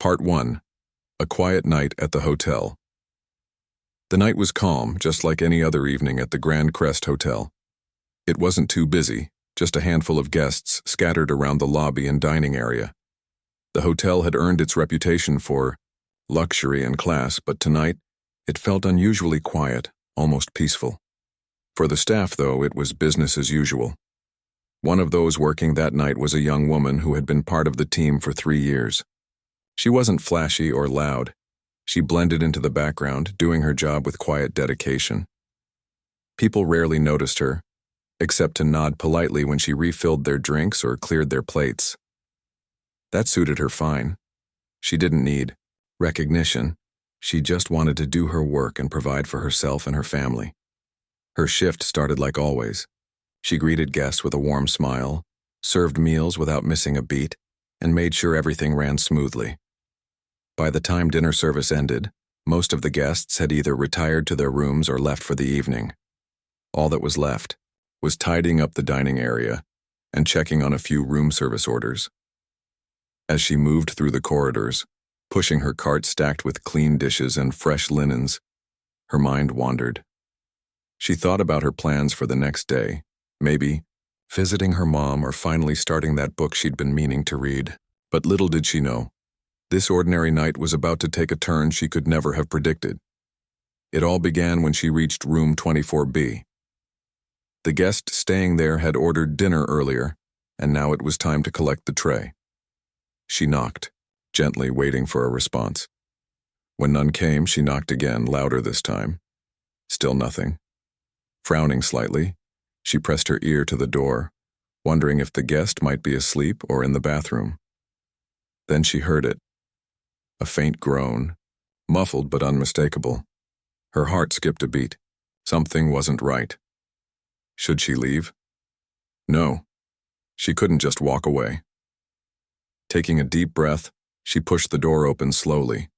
Part 1. A Quiet Night at the Hotel. The night was calm, just like any other evening at the Grand Crest Hotel. It wasn't too busy, just a handful of guests scattered around the lobby and dining area. The hotel had earned its reputation for luxury and class, but tonight it felt unusually quiet, almost peaceful. For the staff, though, it was business as usual. One of those working that night was a young woman who had been part of the team for 3 years. She wasn't flashy or loud. She blended into the background, doing her job with quiet dedication. People rarely noticed her, except to nod politely when she refilled their drinks or cleared their plates. That suited her fine. She didn't need recognition. She just wanted to do her work and provide for herself and her family. Her shift started like always. She greeted guests with a warm smile, served meals without missing a beat, and made sure everything ran smoothly. By the time dinner service ended, most of the guests had either retired to their rooms or left for the evening. All that was left was tidying up the dining area and checking on a few room service orders. As she moved through the corridors, pushing her cart stacked with clean dishes and fresh linens, her mind wandered. She thought about her plans for the next day, maybe visiting her mom or finally starting that book she'd been meaning to read. But little did she know, this ordinary night was about to take a turn she could never have predicted. It all began when she reached room 24B. The guest staying there had ordered dinner earlier, and now it was time to collect the tray. She knocked, gently waiting for a response. When none came, she knocked again, louder this time. Still nothing. Frowning slightly, she pressed her ear to the door, wondering if the guest might be asleep or in the bathroom. Then she heard it. A faint groan, muffled but unmistakable. Her heart skipped a beat. Something wasn't right. Should she leave? No. She couldn't just walk away. Taking a deep breath, she pushed the door open slowly.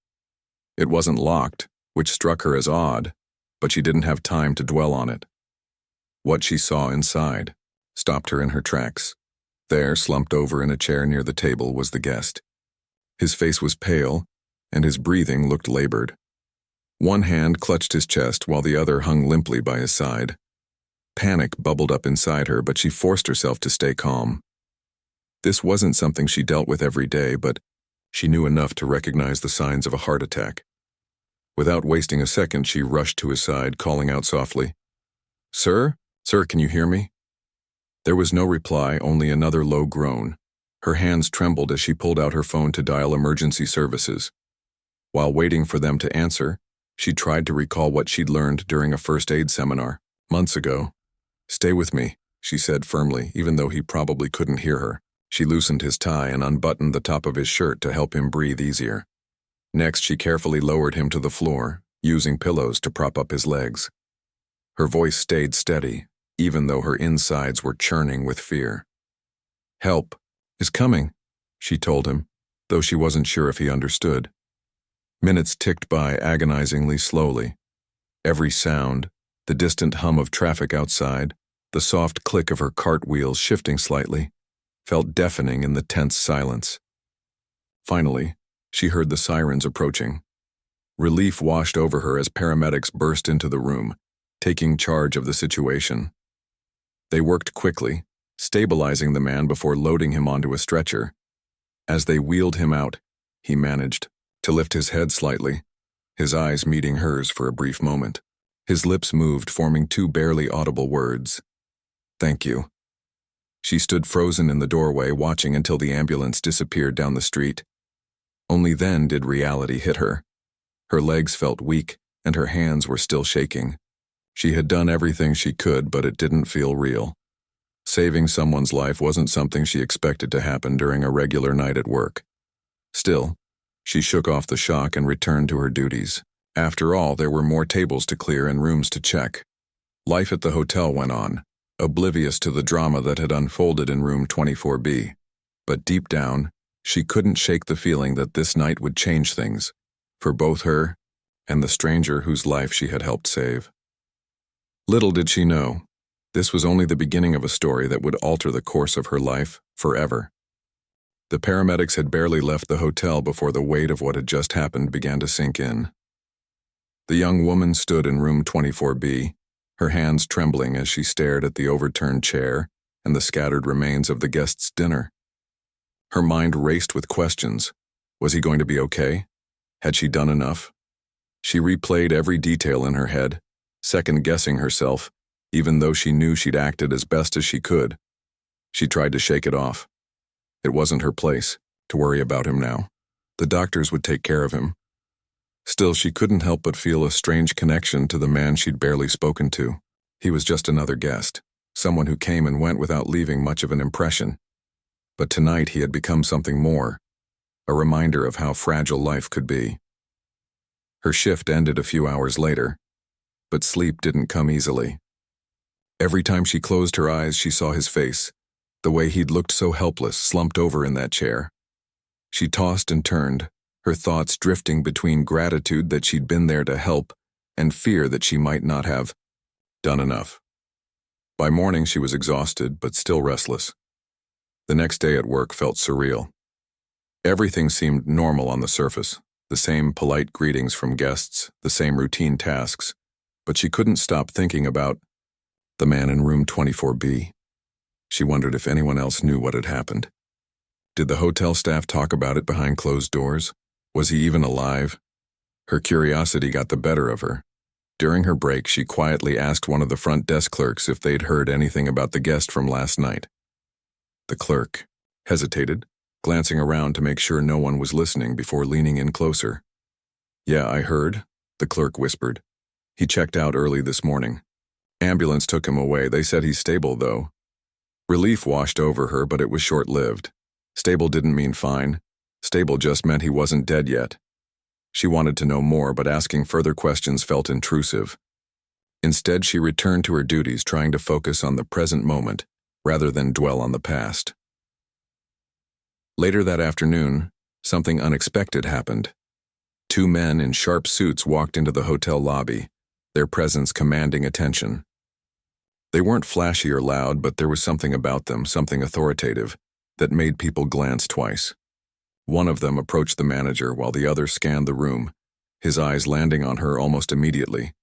It wasn't locked, which struck her as odd, but she didn't have time to dwell on it. What she saw inside stopped her in her tracks. There, slumped over in a chair near the table, was the guest. His face was pale, and his breathing looked labored. One hand clutched his chest while the other hung limply by his side. Panic bubbled up inside her, but she forced herself to stay calm. This wasn't something she dealt with every day, but she knew enough to recognize the signs of a heart attack. Without wasting a second, she rushed to his side, calling out softly, "Sir? Sir, can you hear me?" There was no reply, only another low groan. Her hands trembled as she pulled out her phone to dial emergency services. While waiting for them to answer, she tried to recall what she'd learned during a first aid seminar months ago. "Stay with me," she said firmly, even though he probably couldn't hear her. She loosened his tie and unbuttoned the top of his shirt to help him breathe easier. Next, she carefully lowered him to the floor, using pillows to prop up his legs. Her voice stayed steady, even though her insides were churning with fear. "Help is coming," she told him, though she wasn't sure if he understood. Minutes ticked by agonizingly slowly. Every sound, the distant hum of traffic outside, the soft click of her cart wheels shifting slightly, felt deafening in the tense silence. Finally, she heard the sirens approaching. Relief washed over her as paramedics burst into the room, taking charge of the situation. They worked quickly, stabilizing the man before loading him onto a stretcher. As they wheeled him out, he managed to lift his head slightly, his eyes meeting hers for a brief moment. His lips moved, forming 2 barely audible words. "Thank you." She stood frozen in the doorway, watching until the ambulance disappeared down the street. Only then did reality hit her. Her legs felt weak, and her hands were still shaking. She had done everything she could, but it didn't feel real. Saving someone's life wasn't something she expected to happen during a regular night at work. Still, she shook off the shock and returned to her duties. After all, there were more tables to clear and rooms to check. Life at the hotel went on, oblivious to the drama that had unfolded in room 24B. But deep down, she couldn't shake the feeling that this night would change things, for both her and the stranger whose life she had helped save. Little did she know, this was only the beginning of a story that would alter the course of her life forever. The paramedics had barely left the hotel before the weight of what had just happened began to sink in. The young woman stood in room 24B, her hands trembling as she stared at the overturned chair and the scattered remains of the guests' dinner. Her mind raced with questions. Was he going to be okay? Had she done enough? She replayed every detail in her head, second-guessing herself, even though she knew she'd acted as best as she could. She tried to shake it off. It wasn't her place to worry about him now. The doctors would take care of him. Still, she couldn't help but feel a strange connection to the man she'd barely spoken to. He was just another guest, someone who came and went without leaving much of an impression. But tonight he had become something more, a reminder of how fragile life could be. Her shift ended a few hours later, but sleep didn't come easily. Every time she closed her eyes, she saw his face, the way he'd looked so helpless, slumped over in that chair. She tossed and turned, her thoughts drifting between gratitude that she'd been there to help and fear that she might not have done enough. By morning, she was exhausted, but still restless. The next day at work felt surreal. Everything seemed normal on the surface, the same polite greetings from guests, the same routine tasks, but she couldn't stop thinking about the man in room 24B. She wondered if anyone else knew what had happened. Did the hotel staff talk about it behind closed doors? Was he even alive? Her curiosity got the better of her. During her break, she quietly asked one of the front desk clerks if they'd heard anything about the guest from last night. The clerk hesitated, glancing around to make sure no one was listening before leaning in closer. "Yeah, I heard," the clerk whispered. "He checked out early this morning. Ambulance took him away. They said he's stable, though." Relief washed over her, but it was short-lived. Stable didn't mean fine. Stable just meant he wasn't dead yet. She wanted to know more, but asking further questions felt intrusive. Instead, she returned to her duties, trying to focus on the present moment, rather than dwell on the past. Later that afternoon, something unexpected happened. Two men in sharp suits walked into the hotel lobby, their presence commanding attention. They weren't flashy or loud, but there was something about them, something authoritative, that made people glance twice. One of them approached the manager while the other scanned the room, his eyes landing on her almost immediately.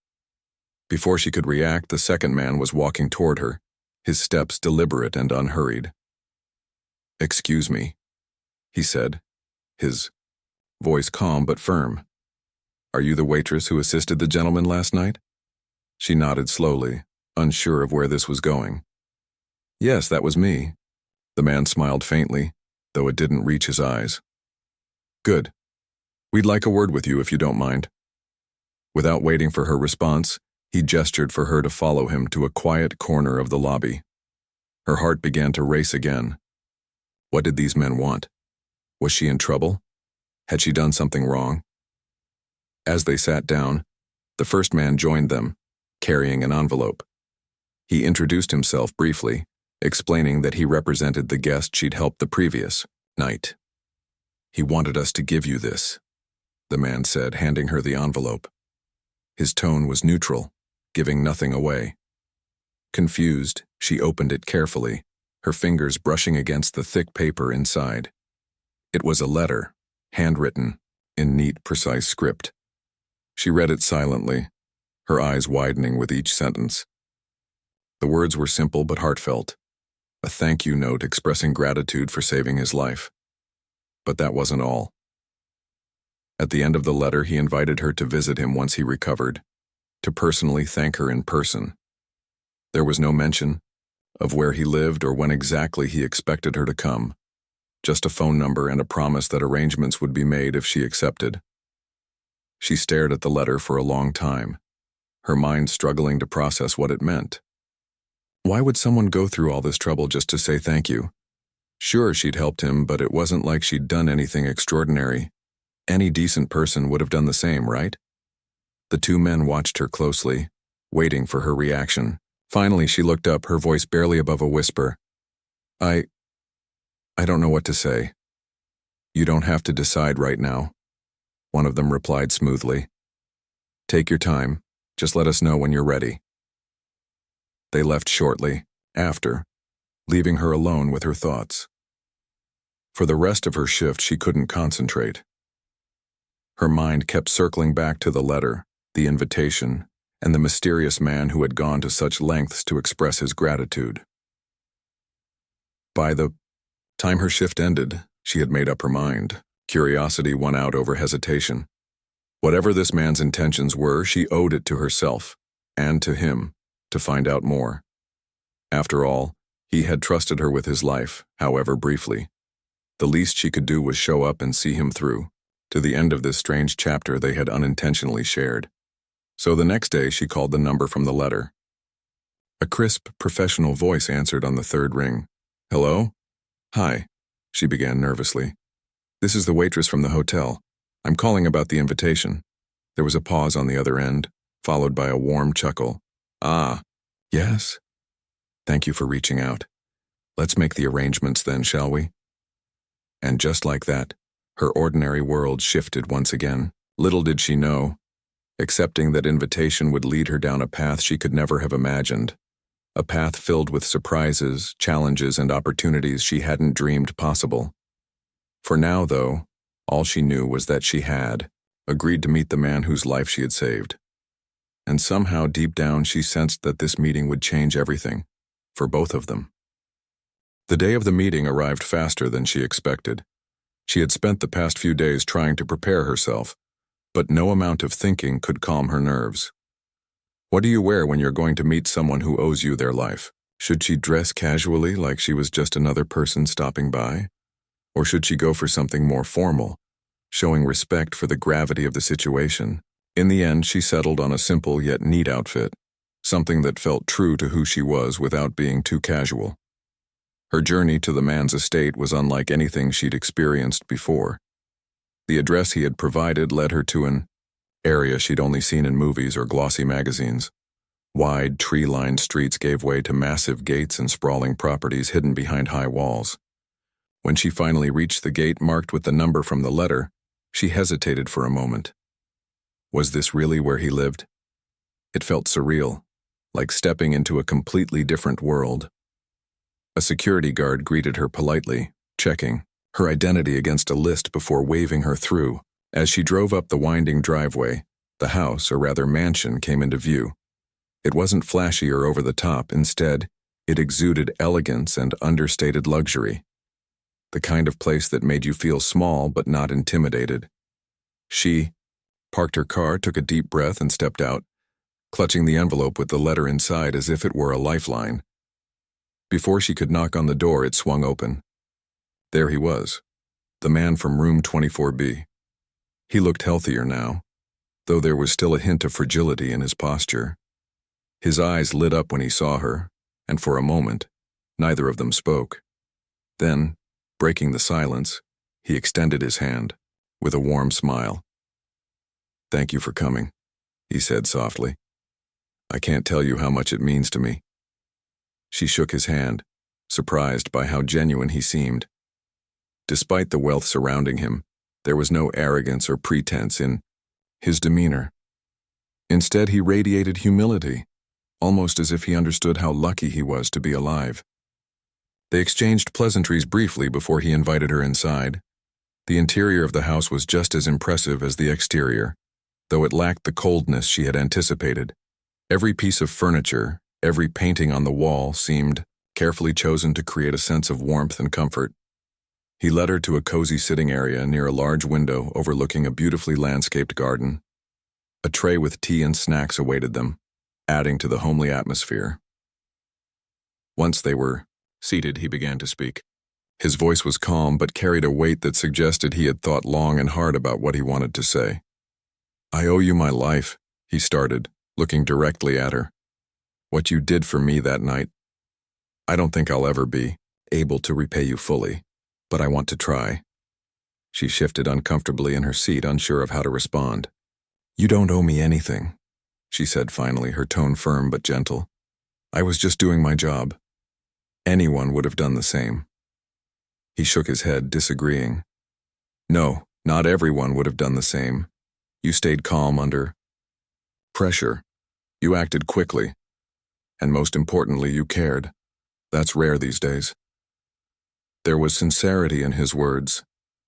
Before she could react, the second man was walking toward her, his steps deliberate and unhurried. "Excuse me," he said, his voice calm but firm. "Are you the waitress who assisted the gentleman last night?" She nodded slowly, unsure of where this was going. "Yes, that was me." The man smiled faintly, though it didn't reach his eyes. "Good. We'd like a word with you if you don't mind." Without waiting for her response, he gestured for her to follow him to a quiet corner of the lobby. Her heart began to race again. What did these men want? Was she in trouble? Had she done something wrong? As they sat down, the first man joined them, carrying an envelope. He introduced himself briefly, explaining that he represented the guest she'd helped the previous night. "He wanted us to give you this," the man said, handing her the envelope. His tone was neutral, giving nothing away. Confused, she opened it carefully, her fingers brushing against the thick paper inside. It was a letter, handwritten, in neat, precise script. She read it silently, her eyes widening with each sentence. The words were simple but heartfelt, a thank you note expressing gratitude for saving his life. But that wasn't all. At the end of the letter, he invited her to visit him once he recovered, to personally thank her in person. There was no mention of where he lived or when exactly he expected her to come, just a phone number and a promise that arrangements would be made if she accepted. She stared at the letter for a long time, her mind struggling to process what it meant. Why would someone go through all this trouble just to say thank you? Sure, she'd helped him, but it wasn't like she'd done anything extraordinary. Any decent person would have done the same, right? The two men watched her closely, waiting for her reaction. Finally, she looked up, her voice barely above a whisper. I don't know what to say." "You don't have to decide right now," one of them replied smoothly. "Take your time. Just let us know when you're ready." They left shortly after, leaving her alone with her thoughts. For the rest of her shift, she couldn't concentrate. Her mind kept circling back to the letter, the invitation, and the mysterious man who had gone to such lengths to express his gratitude. By the time her shift ended, she had made up her mind. Curiosity won out over hesitation. Whatever this man's intentions were, she owed it to herself, and to him, to find out more. After all, he had trusted her with his life, however briefly. The least she could do was show up and see him through, to the end of this strange chapter they had unintentionally shared. So the next day she called the number from the letter. A crisp, professional voice answered on the third ring. "Hello? Hi," she began nervously. "This is the waitress from the hotel. I'm calling about the invitation." There was a pause on the other end, followed by a warm chuckle. "Ah, yes? Thank you for reaching out. Let's make the arrangements then, shall we?" And just like that, her ordinary world shifted once again. Little did she know, accepting that invitation would lead her down a path she could never have imagined. A path filled with surprises, challenges, and opportunities she hadn't dreamed possible. For now, though, all she knew was that she had agreed to meet the man whose life she had saved. And somehow, deep down, she sensed that this meeting would change everything, for both of them. The day of the meeting arrived faster than she expected. She had spent the past few days trying to prepare herself, but no amount of thinking could calm her nerves. What do you wear when you're going to meet someone who owes you their life? Should she dress casually like she was just another person stopping by? Or should she go for something more formal, showing respect for the gravity of the situation? In the end, she settled on a simple yet neat outfit, something that felt true to who she was without being too casual. Her journey to the man's estate was unlike anything she'd experienced before. The address he had provided led her to an area she'd only seen in movies or glossy magazines. Wide, tree-lined streets gave way to massive gates and sprawling properties hidden behind high walls. When she finally reached the gate marked with the number from the letter, she hesitated for a moment. Was this really where he lived? It felt surreal, like stepping into a completely different world. A security guard greeted her politely, checking her identity against a list before waving her through. As she drove up the winding driveway, the house, or rather mansion, came into view. It wasn't flashy or over the top. Instead, it exuded elegance and understated luxury. The kind of place that made you feel small but not intimidated. She parked her car, took a deep breath, and stepped out, clutching the envelope with the letter inside as if it were a lifeline. Before she could knock on the door, it swung open. There he was, the man from room 24B. He looked healthier now, though there was still a hint of fragility in his posture. His eyes lit up when he saw her, and for a moment, neither of them spoke. Then, breaking the silence, he extended his hand, with a warm smile. "Thank you for coming," he said softly. "I can't tell you how much it means to me." She shook his hand, surprised by how genuine he seemed. Despite the wealth surrounding him, there was no arrogance or pretense in his demeanor. Instead, he radiated humility, almost as if he understood how lucky he was to be alive. They exchanged pleasantries briefly before he invited her inside. The interior of the house was just as impressive as the exterior, though it lacked the coldness she had anticipated. Every piece of furniture, every painting on the wall seemed carefully chosen to create a sense of warmth and comfort. He led her to a cozy sitting area near a large window overlooking a beautifully landscaped garden. A tray with tea and snacks awaited them, adding to the homely atmosphere. Once they were seated, he began to speak. His voice was calm but carried a weight that suggested he had thought long and hard about what he wanted to say. "I owe you my life," he started, looking directly at her. "What you did for me that night. I don't think I'll ever be able to repay you fully, but I want to try." She shifted uncomfortably in her seat, unsure of how to respond. "You don't owe me anything," she said finally, her tone firm but gentle. "I was just doing my job. Anyone would have done the same." He shook his head, disagreeing. "No, not everyone would have done the same. You stayed calm under pressure. You acted quickly. And most importantly, you cared. That's rare these days." There was sincerity in his words,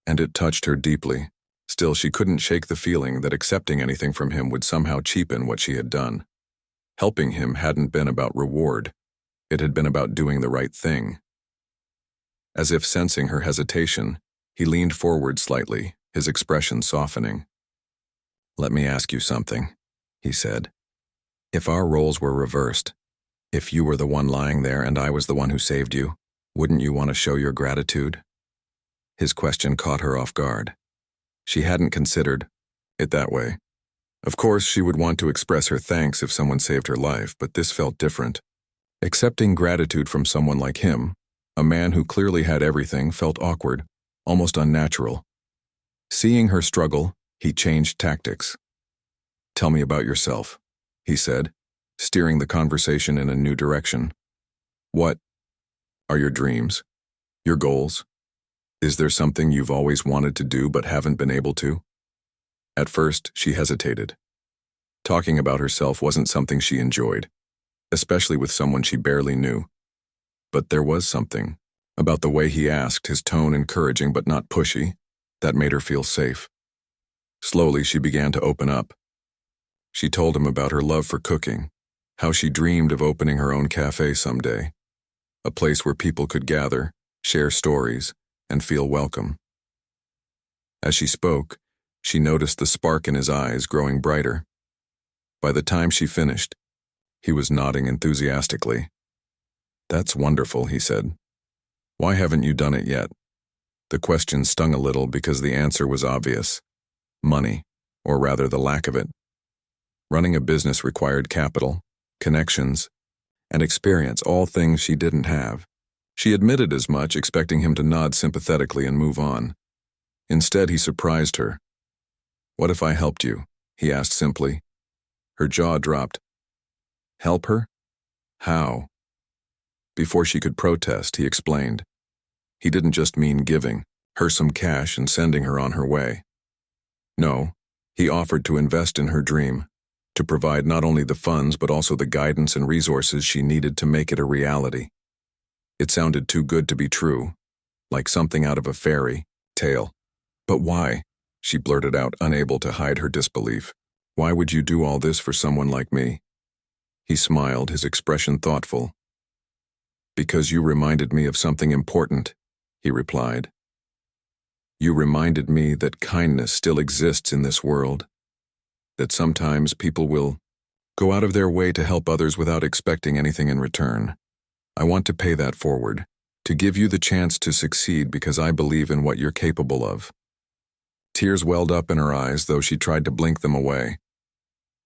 and it touched her deeply. Still, she couldn't shake the feeling that accepting anything from him would somehow cheapen what she had done. Helping him hadn't been about reward. It had been about doing the right thing. As if sensing her hesitation, he leaned forward slightly, his expression softening. "Let me ask you something," he said. "If our roles were reversed, if you were the one lying there and I was the one who saved you, wouldn't you want to show your gratitude?" His question caught her off guard. She hadn't considered it that way. Of course, she would want to express her thanks if someone saved her life, but this felt different. Accepting gratitude from someone like him, a man who clearly had everything, felt awkward, almost unnatural. Seeing her struggle, he changed tactics. "Tell me about yourself," he said, steering the conversation in a new direction. "What are your dreams? Your goals? Is there something you've always wanted to do but haven't been able to?" At first, she hesitated. Talking about herself wasn't something she enjoyed, especially with someone she barely knew. But there was something about the way he asked, his tone encouraging but not pushy, that made her feel safe. Slowly, she began to open up. She told him about her love for cooking, how she dreamed of opening her own cafe someday, a place where people could gather, share stories, and feel welcome. As she spoke, she noticed the spark in his eyes growing brighter. By the time she finished, he was nodding enthusiastically. "That's wonderful," he said. "Why haven't you done it yet?" The question stung a little because the answer was obvious. Money, or rather the lack of it. Running a business required capital, connections, and experience, all things she didn't have. She admitted as much, expecting him to nod sympathetically and move on. Instead, he surprised her. "What if I helped you?" he asked simply. Her jaw dropped. "Help her? How?" Before she could protest, he explained. He didn't just mean giving her some cash and sending her on her way. No, he offered to invest in her dream, to provide not only the funds but also the guidance and resources she needed to make it a reality. It sounded too good to be true, like something out of a fairy tale. "But why?" she blurted out, unable to hide her disbelief. "Why would you do all this for someone like me?" He smiled, his expression thoughtful. "Because you reminded me of something important," he replied. "You reminded me that kindness still exists in this world, that sometimes people will go out of their way to help others without expecting anything in return. I want to pay that forward, to give you the chance to succeed because I believe in what you're capable of." Tears welled up in her eyes, though she tried to blink them away.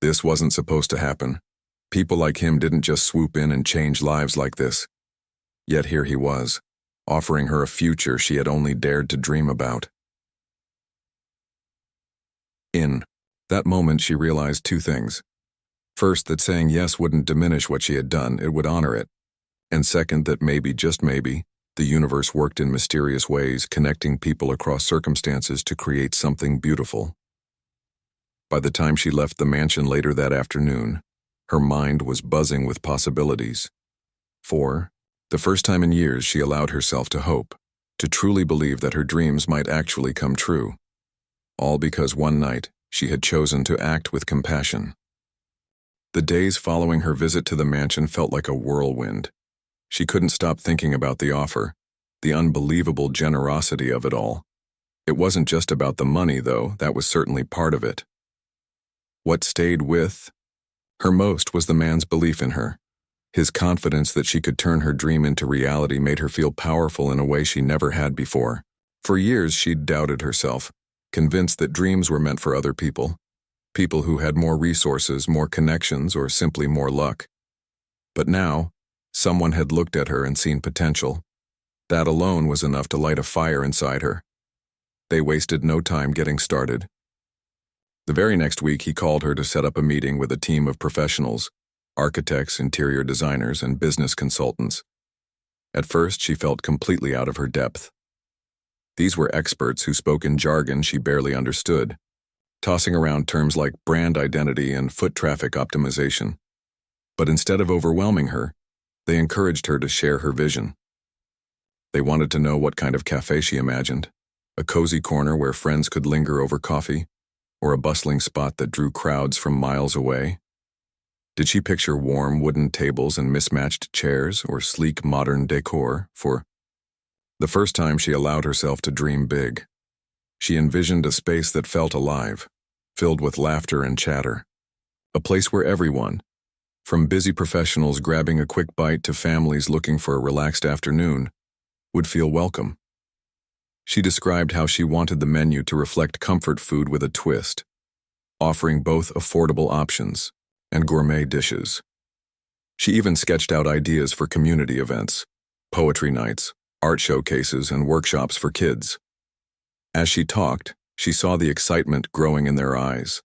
This wasn't supposed to happen. People like him didn't just swoop in and change lives like this. Yet here he was, offering her a future she had only dared to dream about. In that moment, she realized two things. First, that saying yes wouldn't diminish what she had done, it would honor it. And second, that maybe, just maybe, the universe worked in mysterious ways, connecting people across circumstances to create something beautiful. By the time she left the mansion later that afternoon, her mind was buzzing with possibilities. For the first time in years, she allowed herself to hope, to truly believe that her dreams might actually come true. All because one night, she had chosen to act with compassion. The days following her visit to the mansion felt like a whirlwind. She couldn't stop thinking about the offer, the unbelievable generosity of it all. It wasn't just about the money, though, that was certainly part of it. What stayed with her most was the man's belief in her. His confidence that she could turn her dream into reality made her feel powerful in a way she never had before. For years, she'd doubted herself, convinced that dreams were meant for other people, people who had more resources, more connections, or simply more luck. But now, someone had looked at her and seen potential. That alone was enough to light a fire inside her. They wasted no time getting started. The very next week, he called her to set up a meeting with a team of professionals, architects, interior designers, and business consultants. At first, she felt completely out of her depth. These were experts who spoke in jargon she barely understood, tossing around terms like brand identity and foot traffic optimization. But instead of overwhelming her, they encouraged her to share her vision. They wanted to know what kind of cafe she imagined. A cozy corner where friends could linger over coffee, or a bustling spot that drew crowds from miles away. Did she picture warm wooden tables and mismatched chairs, or sleek modern decor? For the first time, she allowed herself to dream big. She envisioned a space that felt alive, filled with laughter and chatter. A place where everyone, from busy professionals grabbing a quick bite to families looking for a relaxed afternoon, would feel welcome. She described how she wanted the menu to reflect comfort food with a twist, offering both affordable options and gourmet dishes. She even sketched out ideas for community events, poetry nights, art showcases, and workshops for kids. As she talked, she saw the excitement growing in their eyes.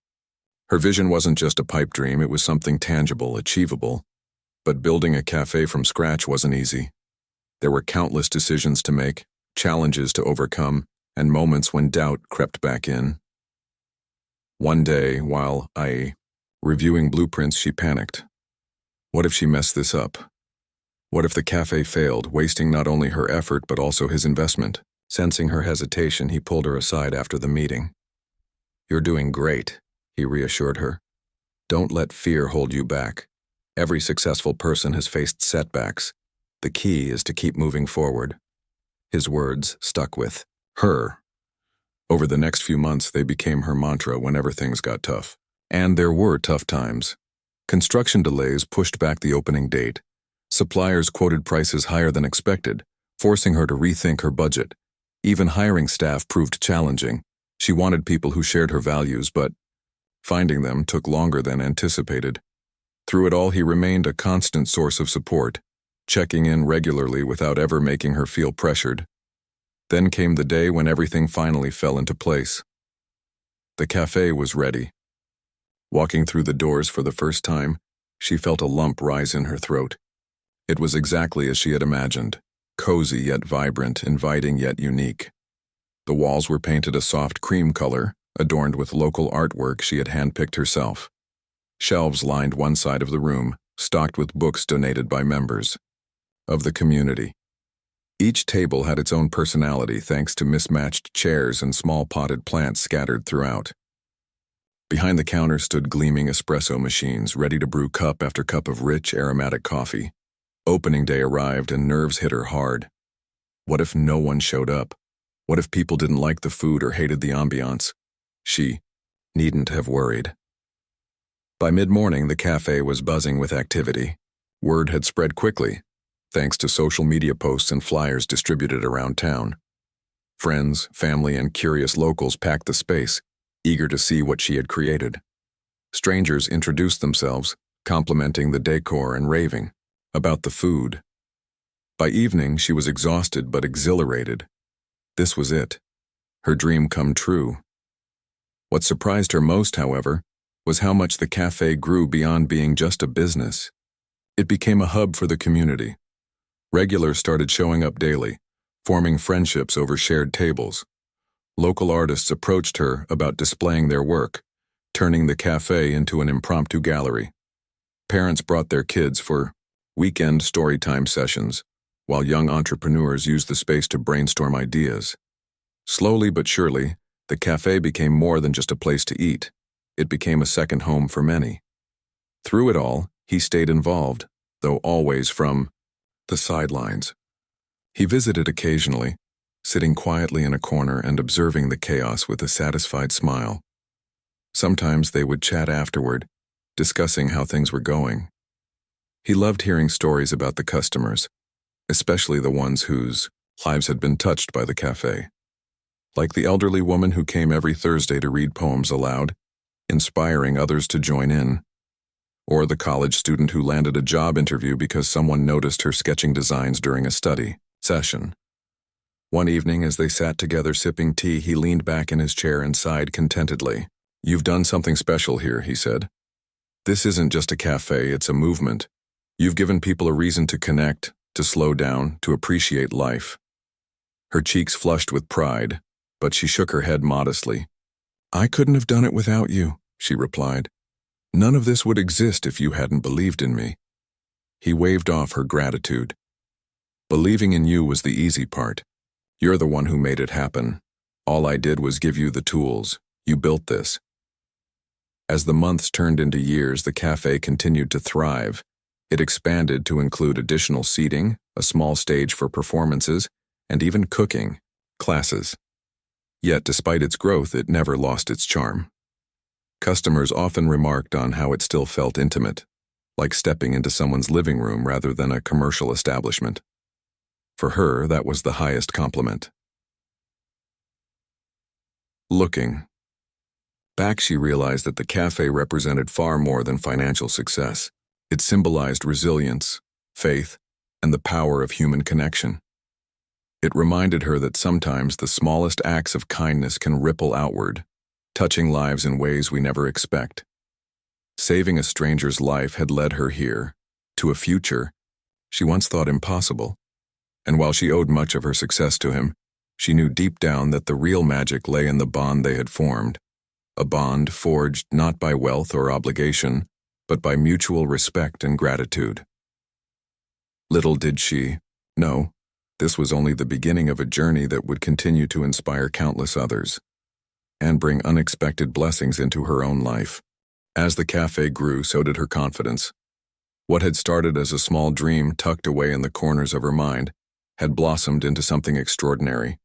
Her vision wasn't just a pipe dream, it was something tangible, achievable. But building a cafe from scratch wasn't easy. There were countless decisions to make, challenges to overcome, and moments when doubt crept back in. One day, while reviewing blueprints, she panicked. What if she messed this up? What if the cafe failed, wasting not only her effort but also his investment? Sensing her hesitation, he pulled her aside after the meeting. "You're doing great," he reassured her. "Don't let fear hold you back. Every successful person has faced setbacks. The key is to keep moving forward." His words stuck with her. Over the next few months, they became her mantra whenever things got tough. And there were tough times. Construction delays pushed back the opening date. Suppliers quoted prices higher than expected, forcing her to rethink her budget. Even hiring staff proved challenging. She wanted people who shared her values, but finding them took longer than anticipated. Through it all, he remained a constant source of support, checking in regularly without ever making her feel pressured. Then came the day when everything finally fell into place. The cafe was ready. Walking through the doors for the first time, she felt a lump rise in her throat. It was exactly as she had imagined, cozy yet vibrant, inviting yet unique. The walls were painted a soft cream color, adorned with local artwork she had handpicked herself. Shelves lined one side of the room, stocked with books donated by members of the community. Each table had its own personality thanks to mismatched chairs and small potted plants scattered throughout. Behind the counter stood gleaming espresso machines, ready to brew cup after cup of rich, aromatic coffee. Opening day arrived and nerves hit her hard. What if no one showed up? What if people didn't like the food or hated the ambiance? She needn't have worried. By mid-morning, the cafe was buzzing with activity. Word had spread quickly, thanks to social media posts and flyers distributed around town. Friends, family, and curious locals packed the space, eager to see what she had created. Strangers introduced themselves, complimenting the decor and raving about the food. By evening, she was exhausted but exhilarated. This was it, her dream come true. What surprised her most, however, was how much the cafe grew beyond being just a business. It became a hub for the community. Regulars started showing up daily, forming friendships over shared tables. Local artists approached her about displaying their work, turning the cafe into an impromptu gallery. Parents brought their kids for weekend storytime sessions, while young entrepreneurs used the space to brainstorm ideas. Slowly but surely, the cafe became more than just a place to eat. It became a second home for many. Through it all, he stayed involved, though always from the sidelines. He visited occasionally, sitting quietly in a corner and observing the chaos with a satisfied smile. Sometimes they would chat afterward, discussing how things were going. He loved hearing stories about the customers, especially the ones whose lives had been touched by the cafe. Like the elderly woman who came every Thursday to read poems aloud, inspiring others to join in. Or the college student who landed a job interview because someone noticed her sketching designs during a study session. One evening, as they sat together sipping tea, he leaned back in his chair and sighed contentedly. "You've done something special here," he said. "This isn't just a cafe, it's a movement. You've given people a reason to connect, to slow down, to appreciate life." Her cheeks flushed with pride, but she shook her head modestly. "I couldn't have done it without you," she replied. "None of this would exist if you hadn't believed in me." He waved off her gratitude. Believing in you was the easy part. You're the one who made it happen. All I did was give you the tools. You built this. As the months turned into years, the cafe continued to thrive. It expanded to include additional seating, a small stage for performances, and even cooking classes. Yet, despite its growth, it never lost its charm. Customers often remarked on how it still felt intimate, like stepping into someone's living room rather than a commercial establishment. For her, that was the highest compliment. Looking back, she realized that the cafe represented far more than financial success. It symbolized resilience, faith, and the power of human connection. It reminded her that sometimes the smallest acts of kindness can ripple outward, touching lives in ways we never expect. Saving a stranger's life had led her here, to a future she once thought impossible. And while she owed much of her success to him, she knew deep down that the real magic lay in the bond they had formed, a bond forged not by wealth or obligation, but by mutual respect and gratitude. Little did she know, this was only the beginning of a journey that would continue to inspire countless others and bring unexpected blessings into her own life. As the cafe grew, so did her confidence. What had started as a small dream tucked away in the corners of her mind had blossomed into something extraordinary.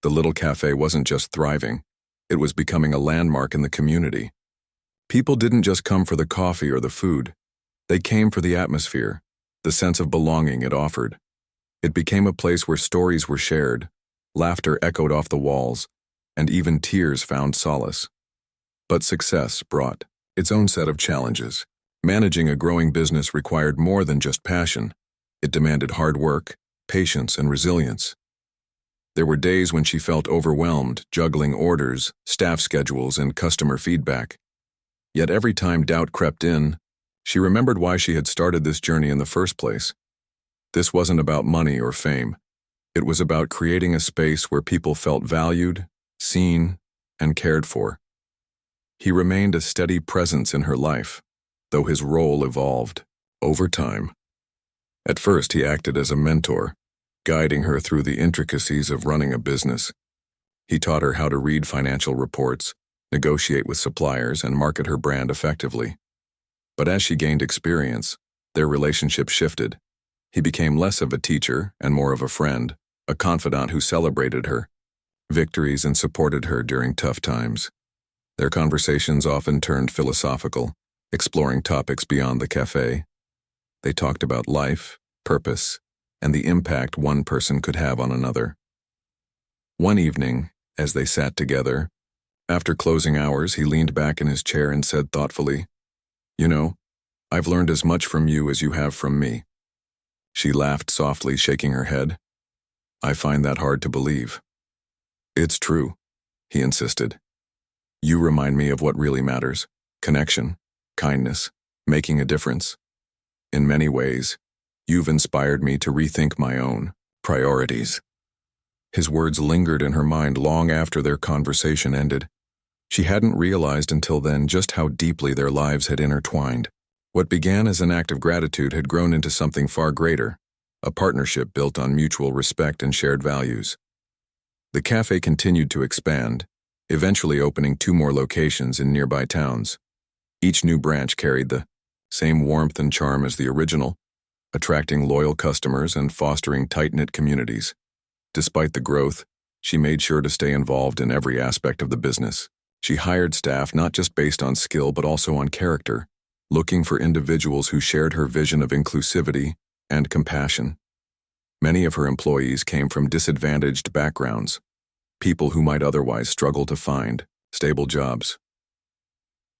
The little cafe wasn't just thriving, it was becoming a landmark in the community. People didn't just come for the coffee or the food. They came for the atmosphere, the sense of belonging it offered. It became a place where stories were shared, laughter echoed off the walls, and even tears found solace. But success brought its own set of challenges. Managing a growing business required more than just passion. It demanded hard work, patience, and resilience. There were days when she felt overwhelmed, juggling orders, staff schedules, and customer feedback. Yet every time doubt crept in, she remembered why she had started this journey in the first place. This wasn't about money or fame. It was about creating a space where people felt valued, seen, and cared for. He remained a steady presence in her life, though his role evolved over time. At first, he acted as a mentor, guiding her through the intricacies of running a business. He taught her how to read financial reports, negotiate with suppliers, and market her brand effectively. But as she gained experience, their relationship shifted. He became less of a teacher and more of a friend, a confidant who celebrated her victories and supported her during tough times. Their conversations often turned philosophical, exploring topics beyond the cafe. They talked about life, purpose, and the impact one person could have on another. One evening, as they sat together, after closing hours, he leaned back in his chair and said thoughtfully, "You know, I've learned as much from you as you have from me." She laughed softly, shaking her head. "I find that hard to believe." "It's true," he insisted. "You remind me of what really matters: connection, kindness, making a difference. In many ways, you've inspired me to rethink my own priorities." His words lingered in her mind long after their conversation ended. She hadn't realized until then just how deeply their lives had intertwined. What began as an act of gratitude had grown into something far greater, a partnership built on mutual respect and shared values. The cafe continued to expand, eventually opening 2 more locations in nearby towns. Each new branch carried the same warmth and charm as the original, attracting loyal customers and fostering tight-knit communities. Despite the growth, she made sure to stay involved in every aspect of the business. She hired staff not just based on skill but also on character, looking for individuals who shared her vision of inclusivity and compassion. Many of her employees came from disadvantaged backgrounds, people who might otherwise struggle to find stable jobs.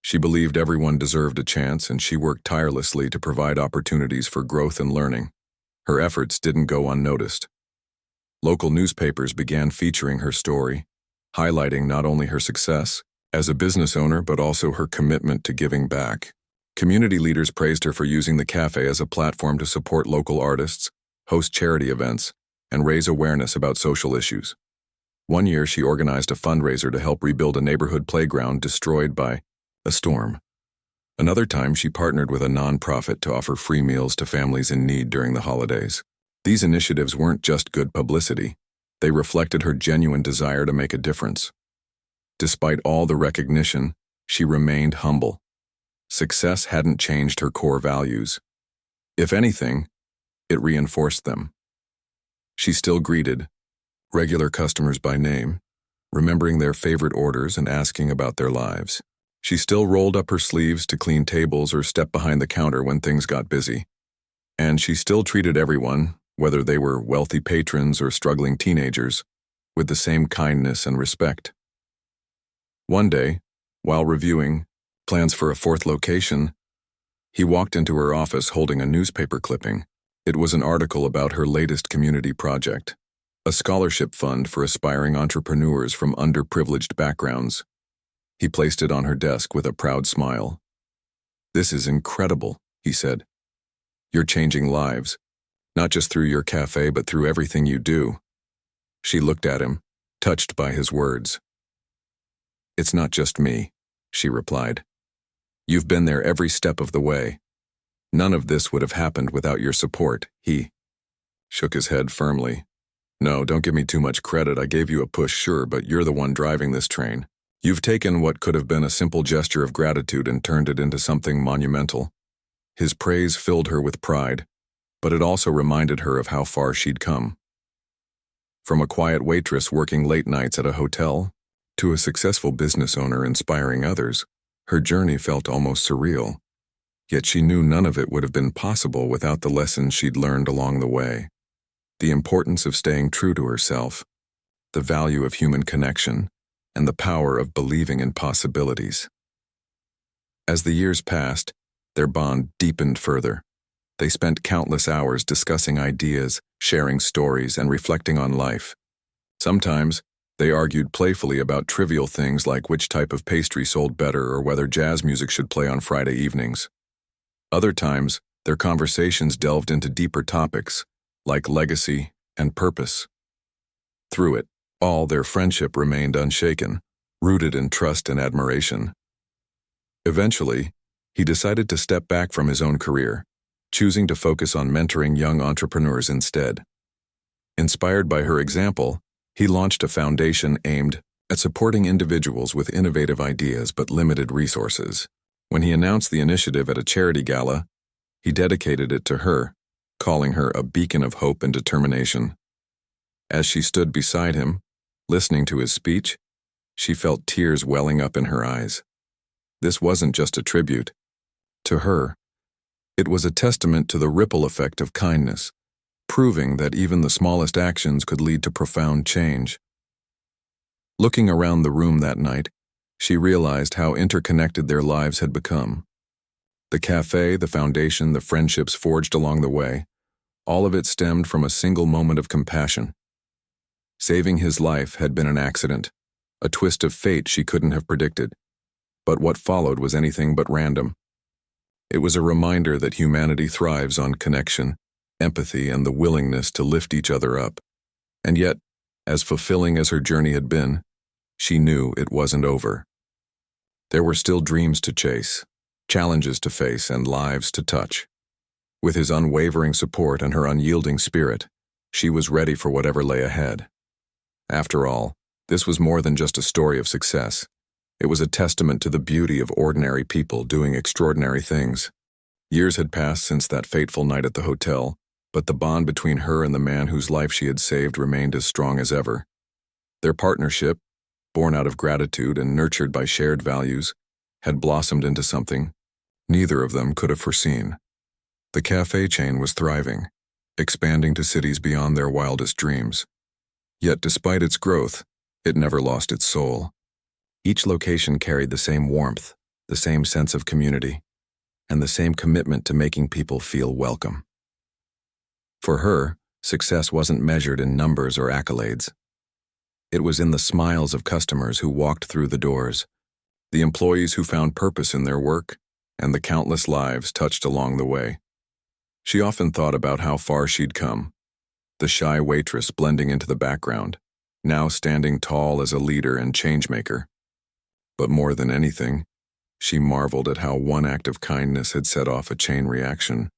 She believed everyone deserved a chance, and she worked tirelessly to provide opportunities for growth and learning. Her efforts didn't go unnoticed. Local newspapers began featuring her story, highlighting not only her success as a business owner but also her commitment to giving back. Community leaders praised her for using the cafe as a platform to support local artists, host charity events, and raise awareness about social issues. One year, she organized a fundraiser to help rebuild a neighborhood playground destroyed by a storm. Another time, she partnered with a nonprofit to offer free meals to families in need during the holidays. These initiatives weren't just good publicity. They reflected her genuine desire to make a difference. Despite all the recognition, she remained humble. Success hadn't changed her core values. If anything, it reinforced them. She still greeted regular customers by name, remembering their favorite orders and asking about their lives. She still rolled up her sleeves to clean tables or step behind the counter when things got busy. And she still treated everyone, whether they were wealthy patrons or struggling teenagers, with the same kindness and respect. One day, while reviewing plans for a fourth location, he walked into her office holding a newspaper clipping. It was an article about her latest community project, a scholarship fund for aspiring entrepreneurs from underprivileged backgrounds. He placed it on her desk with a proud smile. "This is incredible," he said. "You're changing lives, not just through your cafe but through everything you do." She looked at him, touched by his words. "It's not just me," she replied. "You've been there every step of the way. None of this would have happened without your support." He shook his head firmly. "No, don't give me too much credit. I gave you a push, sure, but you're the one driving this train. You've taken what could have been a simple gesture of gratitude and turned it into something monumental." His praise filled her with pride, but it also reminded her of how far she'd come. From a quiet waitress working late nights at a hotel to a successful business owner inspiring others, her journey felt almost surreal. Yet she knew none of it would have been possible without the lessons she'd learned along the way. The importance of staying true to herself, the value of human connection, and the power of believing in possibilities. As the years passed, their bond deepened further. They spent countless hours discussing ideas, sharing stories, and reflecting on life. Sometimes, they argued playfully about trivial things like which type of pastry sold better or whether jazz music should play on Friday evenings. Other times, their conversations delved into deeper topics, like legacy and purpose. Through it all, their friendship remained unshaken, rooted in trust and admiration. Eventually, he decided to step back from his own career, choosing to focus on mentoring young entrepreneurs instead. Inspired by her example, he launched a foundation aimed at supporting individuals with innovative ideas but limited resources. When he announced the initiative at a charity gala, he dedicated it to her, calling her a beacon of hope and determination. As she stood beside him, listening to his speech, she felt tears welling up in her eyes. This wasn't just a tribute. To her, it was a testament to the ripple effect of kindness, proving that even the smallest actions could lead to profound change. Looking around the room that night, she realized how interconnected their lives had become. The cafe, the foundation, the friendships forged along the way, all of it stemmed from a single moment of compassion. Saving his life had been an accident, a twist of fate she couldn't have predicted. But what followed was anything but random. It was a reminder that humanity thrives on connection, empathy, and the willingness to lift each other up. And yet, as fulfilling as her journey had been, she knew it wasn't over. There were still dreams to chase, challenges to face, and lives to touch. With his unwavering support and her unyielding spirit, she was ready for whatever lay ahead. After all, this was more than just a story of success. It was a testament to the beauty of ordinary people doing extraordinary things. Years had passed since that fateful night at the hotel, but the bond between her and the man whose life she had saved remained as strong as ever. Their partnership, born out of gratitude and nurtured by shared values, had blossomed into something neither of them could have foreseen. The cafe chain was thriving, expanding to cities beyond their wildest dreams. Yet despite its growth, it never lost its soul. Each location carried the same warmth, the same sense of community, and the same commitment to making people feel welcome. For her, success wasn't measured in numbers or accolades. It was in the smiles of customers who walked through the doors, the employees who found purpose in their work, and the countless lives touched along the way. She often thought about how far she'd come, the shy waitress blending into the background, now standing tall as a leader and changemaker. But more than anything, she marveled at how one act of kindness had set off a chain reaction,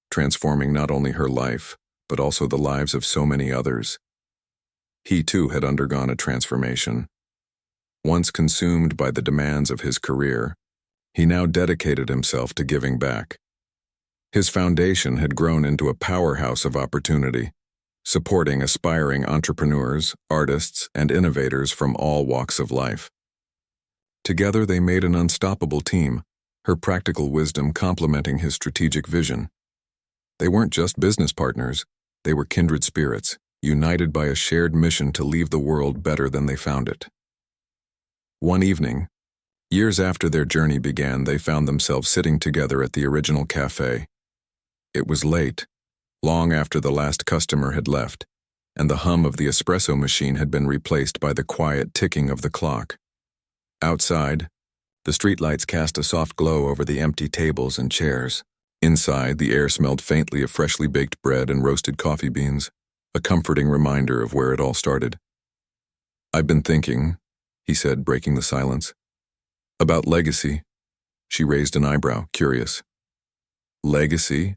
transforming not only her life, but also the lives of so many others. He too had undergone a transformation. Once consumed by the demands of his career, he now dedicated himself to giving back. His foundation had grown into a powerhouse of opportunity, supporting aspiring entrepreneurs, artists, and innovators from all walks of life. Together they made an unstoppable team, her practical wisdom complementing his strategic vision. They weren't just business partners, they were kindred spirits, united by a shared mission to leave the world better than they found it. One evening, years after their journey began, they found themselves sitting together at the original cafe. It was late, long after the last customer had left, and the hum of the espresso machine had been replaced by the quiet ticking of the clock. Outside, the streetlights cast a soft glow over the empty tables and chairs. Inside, the air smelled faintly of freshly baked bread and roasted coffee beans, a comforting reminder of where it all started. "I've been thinking," he said, breaking the silence, "about legacy." She raised an eyebrow, curious. "Legacy?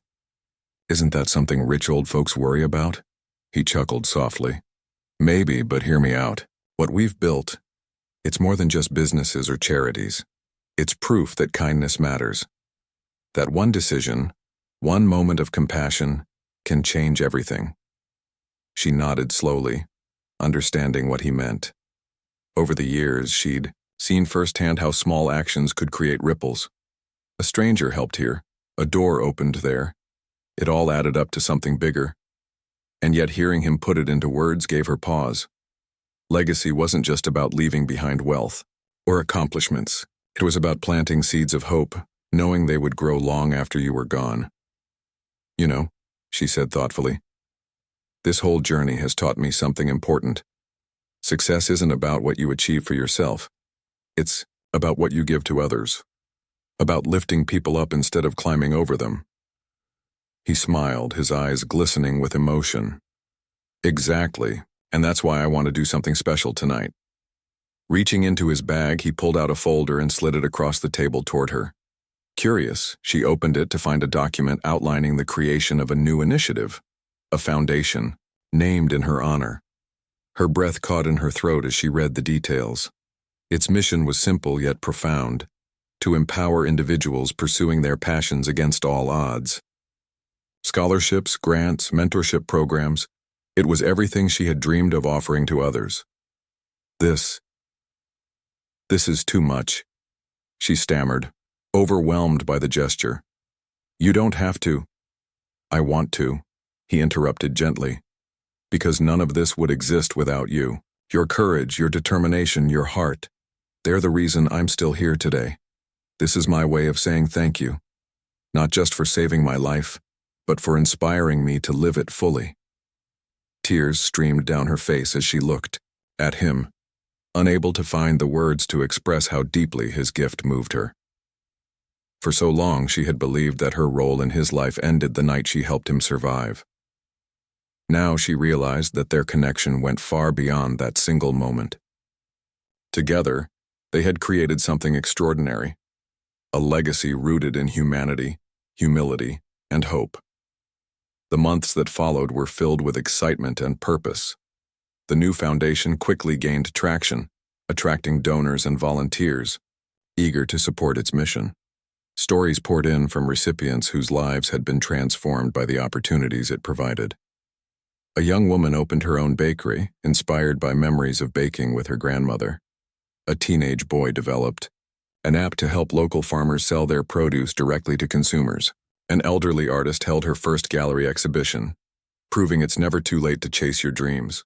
Isn't that something rich old folks worry about?" He chuckled softly. "Maybe, but hear me out. What we've built, it's more than just businesses or charities. It's proof that kindness matters. That one decision, one moment of compassion, can change everything." She nodded slowly, understanding what he meant. Over the years, she'd seen firsthand how small actions could create ripples. A stranger helped here, a door opened there. It all added up to something bigger. And yet hearing him put it into words gave her pause. Legacy wasn't just about leaving behind wealth or accomplishments. It was about planting seeds of hope, knowing they would grow long after you were gone. "You know," she said thoughtfully, "this whole journey has taught me something important. Success isn't about what you achieve for yourself. It's about what you give to others. About lifting people up instead of climbing over them." He smiled, his eyes glistening with emotion. "Exactly, and that's why I want to do something special tonight." Reaching into his bag, he pulled out a folder and slid it across the table toward her. Curious, she opened it to find a document outlining the creation of a new initiative, a foundation, named in her honor. Her breath caught in her throat as she read the details. Its mission was simple yet profound, to empower individuals pursuing their passions against all odds. Scholarships, grants, mentorship programs, it was everything she had dreamed of offering to others. This is too much," she stammered, overwhelmed by the gesture. "You don't have to." "I want to," he interrupted gently, "because none of this would exist without you. Your courage, your determination, your heart. They're the reason I'm still here today. This is my way of saying thank you, not just for saving my life, but for inspiring me to live it fully." Tears streamed down her face as she looked at him, unable to find the words to express how deeply his gift moved her. For so long she had believed that her role in his life ended the night she helped him survive. Now she realized that their connection went far beyond that single moment. Together, they had created something extraordinary, a legacy rooted in humanity, humility, and hope. The months that followed were filled with excitement and purpose. The new foundation quickly gained traction, attracting donors and volunteers, eager to support its mission. Stories poured in from recipients whose lives had been transformed by the opportunities it provided. A young woman opened her own bakery, inspired by memories of baking with her grandmother. A teenage boy developed an app to help local farmers sell their produce directly to consumers. An elderly artist held her first gallery exhibition, proving it's never too late to chase your dreams.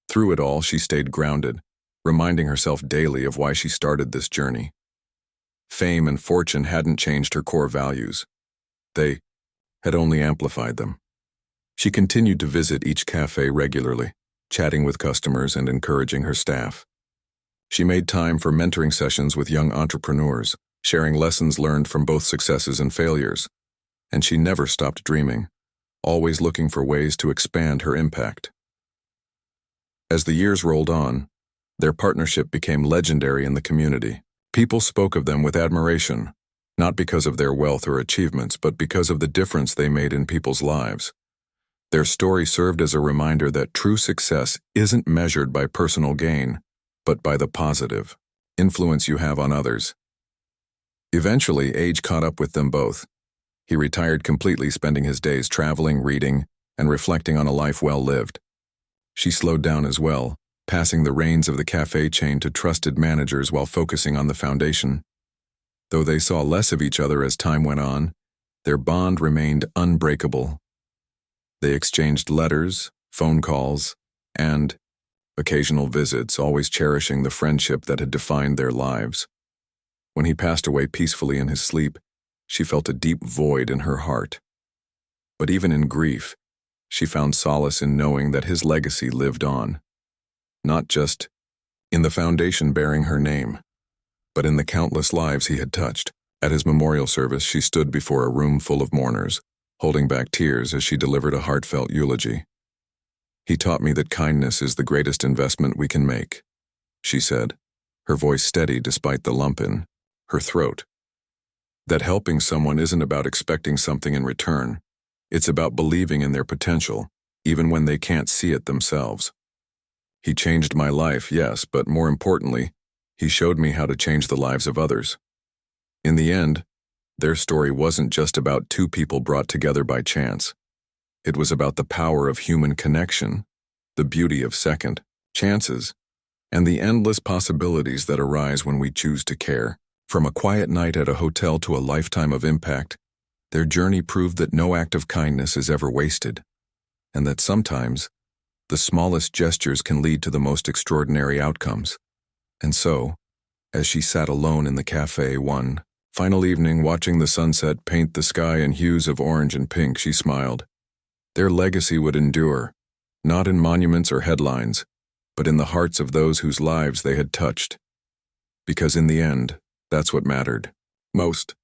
Through it all, she stayed grounded, reminding herself daily of why she started this journey. Fame and fortune hadn't changed her core values. They had only amplified them. She continued to visit each cafe regularly, chatting with customers and encouraging her staff. She made time for mentoring sessions with young entrepreneurs, sharing lessons learned from both successes and failures. And she never stopped dreaming, always looking for ways to expand her impact. As the years rolled on, their partnership became legendary in the community. People spoke of them with admiration, not because of their wealth or achievements, but because of the difference they made in people's lives. Their story served as a reminder that true success isn't measured by personal gain, but by the positive influence you have on others. Eventually, age caught up with them both. He retired completely, spending his days traveling, reading, and reflecting on a life well lived. She slowed down as well, passing the reins of the cafe chain to trusted managers while focusing on the foundation. Though they saw less of each other as time went on, their bond remained unbreakable. They exchanged letters, phone calls, and occasional visits, always cherishing the friendship that had defined their lives. When he passed away peacefully in his sleep, she felt a deep void in her heart. But even in grief, she found solace in knowing that his legacy lived on, not just in the foundation bearing her name, but in the countless lives he had touched. At his memorial service, she stood before a room full of mourners, holding back tears as she delivered a heartfelt eulogy. "He taught me that kindness is the greatest investment we can make," she said, her voice steady despite the lump in her throat. "That helping someone isn't about expecting something in return. It's about believing in their potential, even when they can't see it themselves. He changed my life, yes, but more importantly, he showed me how to change the lives of others." In the end, their story wasn't just about two people brought together by chance. It was about the power of human connection, the beauty of second chances, and the endless possibilities that arise when we choose to care. From a quiet night at a hotel to a lifetime of impact, their journey proved that no act of kindness is ever wasted, and that sometimes the smallest gestures can lead to the most extraordinary outcomes. And so, as she sat alone in the cafe one final evening watching the sunset paint the sky in hues of orange and pink, she smiled. Their legacy would endure, not in monuments or headlines, but in the hearts of those whose lives they had touched. Because in the end, that's what mattered most.